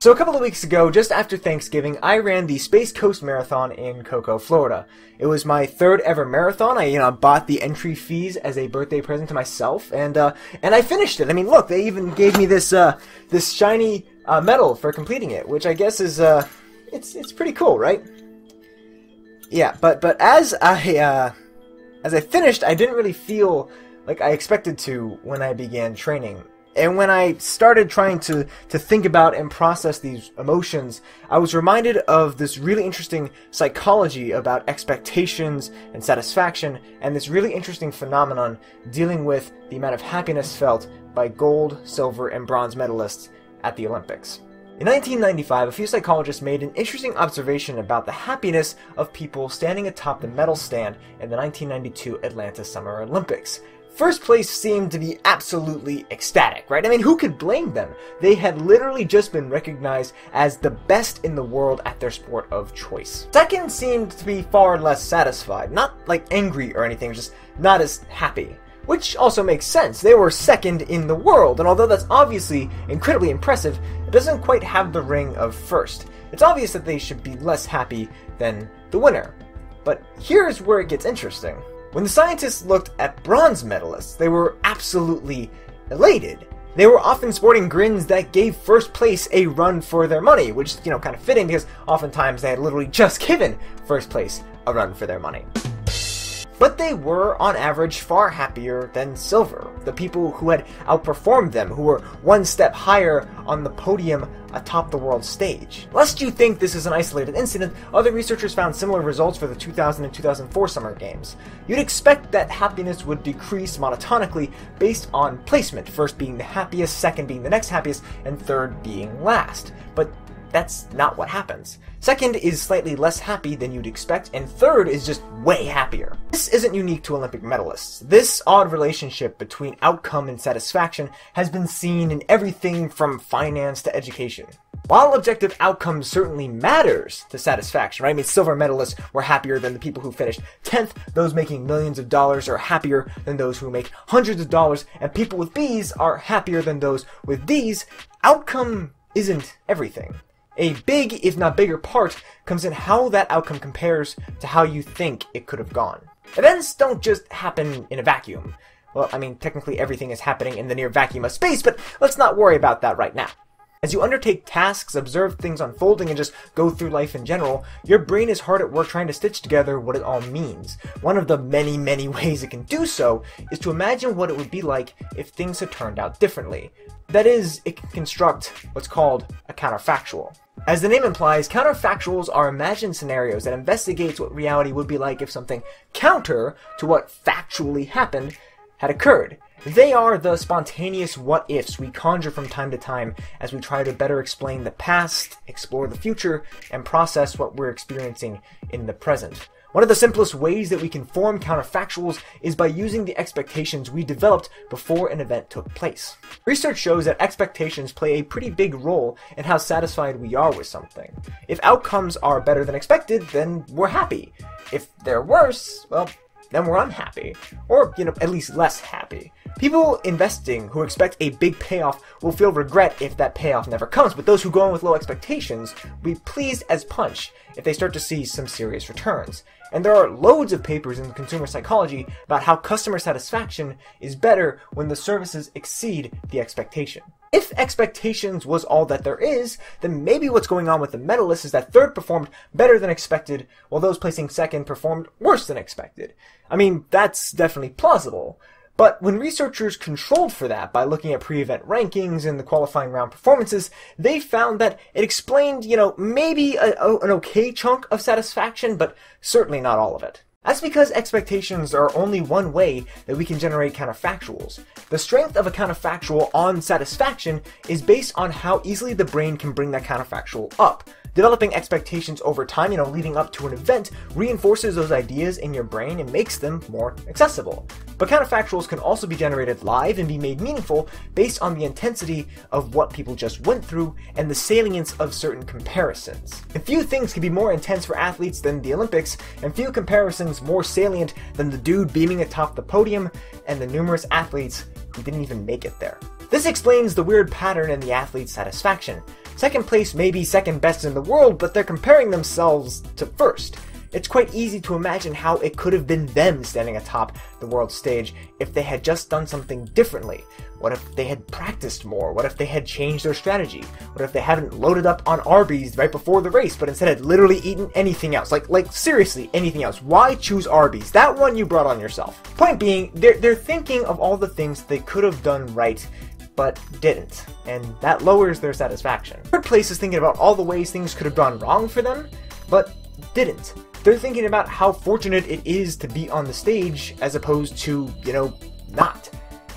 So a couple of weeks ago, just after Thanksgiving, I ran the Space Coast Marathon in Cocoa, Florida. It was my third ever marathon. I bought the entry fees as a birthday present to myself, and I finished it. I mean, look, they even gave me this shiny medal for completing it, which I guess is it's pretty cool, right? Yeah, but as I finished, I didn't really feel like I expected to when I began training. And when I started trying to think about and process these emotions, I was reminded of this really interesting psychology about expectations and satisfaction, and this really interesting phenomenon dealing with the amount of happiness felt by gold, silver, and bronze medalists at the Olympics. In 1995, a few psychologists made an interesting observation about the happiness of people standing atop the medal stand in the 1992 Atlanta Summer Olympics. First place seemed to be absolutely ecstatic, right? I mean, who could blame them? They had literally just been recognized as the best in the world at their sport of choice. Second seemed to be far less satisfied, not like angry or anything, just not as happy. Which also makes sense. They were second in the world, and although that's obviously incredibly impressive, it doesn't quite have the ring of first. It's obvious that they should be less happy than the winner. But here's where it gets interesting. When the scientists looked at bronze medalists, they were absolutely elated. They were often sporting grins that gave first place a run for their money, which is, kind of fitting because oftentimes they had literally just given first place a run for their money. But they were, on average, far happier than silver, the people who had outperformed them, who were one step higher on the podium atop the world stage. Lest you think this is an isolated incident, other researchers found similar results for the 2000 and 2004 Summer Games. You'd expect that happiness would decrease monotonically based on placement, first being the happiest, second being the next happiest, and third being last. But that's not what happens. Second is slightly less happy than you'd expect, and third is just way happier. This isn't unique to Olympic medalists. This odd relationship between outcome and satisfaction has been seen in everything from finance to education. While objective outcome certainly matters to satisfaction, right? I mean, silver medalists were happier than the people who finished 10th, those making millions of dollars are happier than those who make hundreds of dollars, and people with B's are happier than those with D's. Outcome isn't everything. A big, if not bigger part, comes in how that outcome compares to how you think it could have gone. Events don't just happen in a vacuum. Well, I mean, technically everything is happening in the near vacuum of space, but let's not worry about that right now. As you undertake tasks, observe things unfolding, and just go through life in general, your brain is hard at work trying to stitch together what it all means. One of the many, many ways it can do so is to imagine what it would be like if things had turned out differently. That is, it can construct what's called a counterfactual. As the name implies, counterfactuals are imagined scenarios that investigates what reality would be like if something counter to what factually happened had occurred. They are the spontaneous what-ifs we conjure from time to time as we try to better explain the past, explore the future, and process what we're experiencing in the present. One of the simplest ways that we can form counterfactuals is by using the expectations we developed before an event took place. Research shows that expectations play a pretty big role in how satisfied we are with something. If outcomes are better than expected, then we're happy. If they're worse, well, then we're unhappy. Or, at least less happy. People investing who expect a big payoff will feel regret if that payoff never comes, but those who go in with low expectations will be pleased as punch if they start to see some serious returns. And there are loads of papers in consumer psychology about how customer satisfaction is better when the services exceed the expectation. If expectations was all that there is, then maybe what's going on with the medalists is that third performed better than expected, while those placing second performed worse than expected. I mean, that's definitely plausible. But when researchers controlled for that by looking at pre-event rankings and the qualifying round performances, they found that it explained, maybe an okay chunk of satisfaction, but certainly not all of it. That's because expectations are only one way that we can generate counterfactuals. The strength of a counterfactual on satisfaction is based on how easily the brain can bring that counterfactual up. Developing expectations over time, leading up to an event, reinforces those ideas in your brain and makes them more accessible. But counterfactuals can also be generated live and be made meaningful based on the intensity of what people just went through and the salience of certain comparisons. And few things can be more intense for athletes than the Olympics, and few comparisons more salient than the dude beaming atop the podium and the numerous athletes who didn't even make it there. This explains the weird pattern in the athlete's satisfaction. Second place may be second best in the world, but they're comparing themselves to first. It's quite easy to imagine how it could have been them standing atop the world stage if they had just done something differently. What if they had practiced more? What if they had changed their strategy? What if they hadn't loaded up on Arby's right before the race, but instead had literally eaten anything else? Like seriously, anything else. Why choose Arby's? That one you brought on yourself. Point being, they're thinking of all the things they could have done right, but didn't, and that lowers their satisfaction. Third place is thinking about all the ways things could have gone wrong for them, but didn't. They're thinking about how fortunate it is to be on the stage as opposed to, not.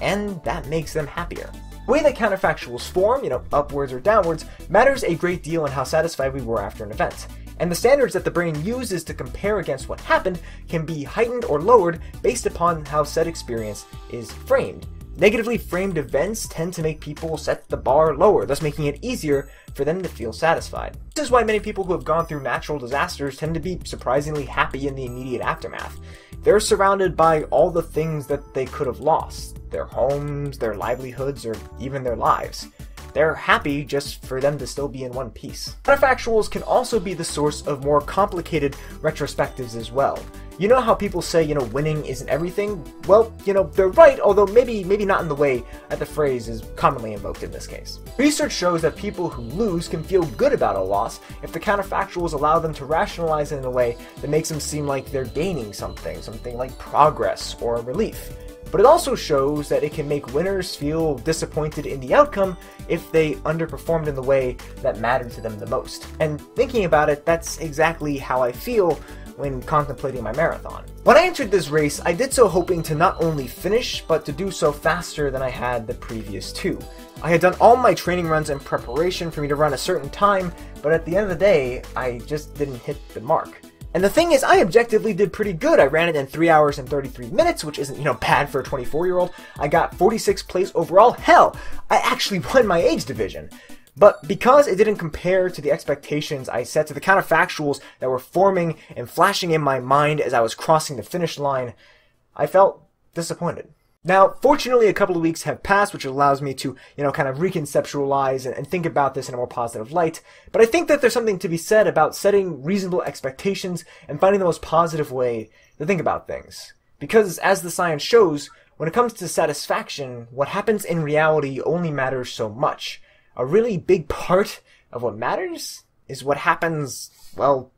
And that makes them happier. The way that counterfactuals form, upwards or downwards, matters a great deal in how satisfied we were after an event. And the standards that the brain uses to compare against what happened can be heightened or lowered based upon how said experience is framed. Negatively framed events tend to make people set the bar lower, thus making it easier for them to feel satisfied. This is why many people who have gone through natural disasters tend to be surprisingly happy in the immediate aftermath. They're surrounded by all the things that they could have lost, their homes, their livelihoods, or even their lives. They're happy just for them to still be in one piece. Counterfactuals can also be the source of more complicated retrospectives as well. You know how people say, winning isn't everything? Well, they're right, although maybe not in the way that the phrase is commonly invoked in this case. Research shows that people who lose can feel good about a loss if the counterfactuals allow them to rationalize it in a way that makes them seem like they're gaining something like progress or relief. But it also shows that it can make winners feel disappointed in the outcome if they underperformed in the way that mattered to them the most. And thinking about it, that's exactly how I feel when contemplating my marathon. When I entered this race, I did so hoping to not only finish, but to do so faster than I had the previous two. I had done all my training runs in preparation for me to run a certain time, but at the end of the day, I just didn't hit the mark. And the thing is, I objectively did pretty good. I ran it in 3 hours and 33 minutes, which isn't, bad for a 24-year-old. I got 46th place overall. Hell, I actually won my age division. But because it didn't compare to the expectations I set to the counterfactuals that were forming and flashing in my mind as I was crossing the finish line, I felt disappointed. Now, fortunately, a couple of weeks have passed, which allows me to, kind of reconceptualize and think about this in a more positive light. But I think that there's something to be said about setting reasonable expectations and finding the most positive way to think about things. Because, as the science shows, when it comes to satisfaction, what happens in reality only matters so much. A really big part of what matters is what happens, well,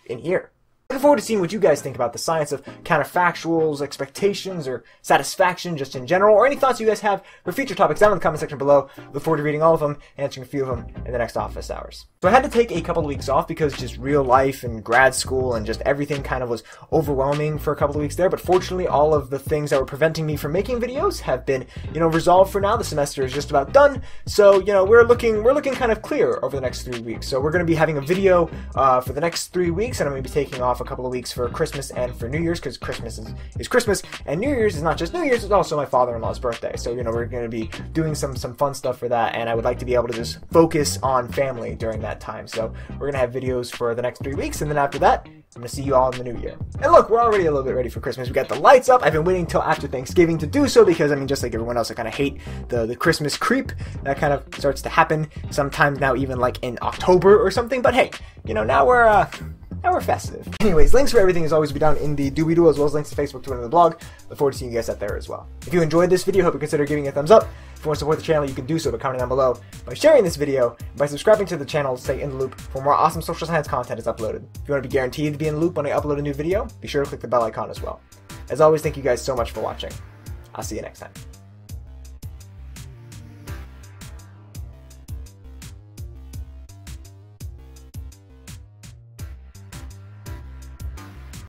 in here. Looking forward to seeing what you guys think about the science of counterfactuals, expectations, or satisfaction just in general, or any thoughts you guys have for future topics down in the comment section below. Look forward to reading all of them, answering a few of them in the next office hours. So I had to take a couple of weeks off because just real life and grad school and just everything kind of was overwhelming for a couple of weeks there, but fortunately all of the things that were preventing me from making videos have been, resolved for now. The semester is just about done, so, we're looking kind of clear over the next 3 weeks. So we're going to be having a video for the next 3 weeks, and I'm going to be taking off a couple of weeks for Christmas and for New Year's, because Christmas is Christmas, and New Year's is not just New Year's, it's also my father-in-law's birthday. So, we're going to be doing some fun stuff for that, and I would like to be able to just focus on family during that time. So we're going to have videos for the next 3 weeks, and then after that, I'm going to see you all in the new year. And look, we're already a little bit ready for Christmas. We got the lights up. I've been waiting till after Thanksgiving to do so because, just like everyone else, I kind of hate the Christmas creep. That kind of starts to happen sometimes now, even like in October or something. But hey, now we're festive. Anyways, links for everything as always will be down in the doobie-doo, as well as links to Facebook, Twitter, and the blog. Look forward to seeing you guys out there as well. If you enjoyed this video, hope you consider giving it a thumbs up. If you want to support the channel, you can do so by commenting down below, by sharing this video, and by subscribing to the channel to stay in the loop for more awesome social science content is uploaded. If you want to be guaranteed to be in the loop when I upload a new video, be sure to click the bell icon as well. As always, thank you guys so much for watching. I'll see you next time.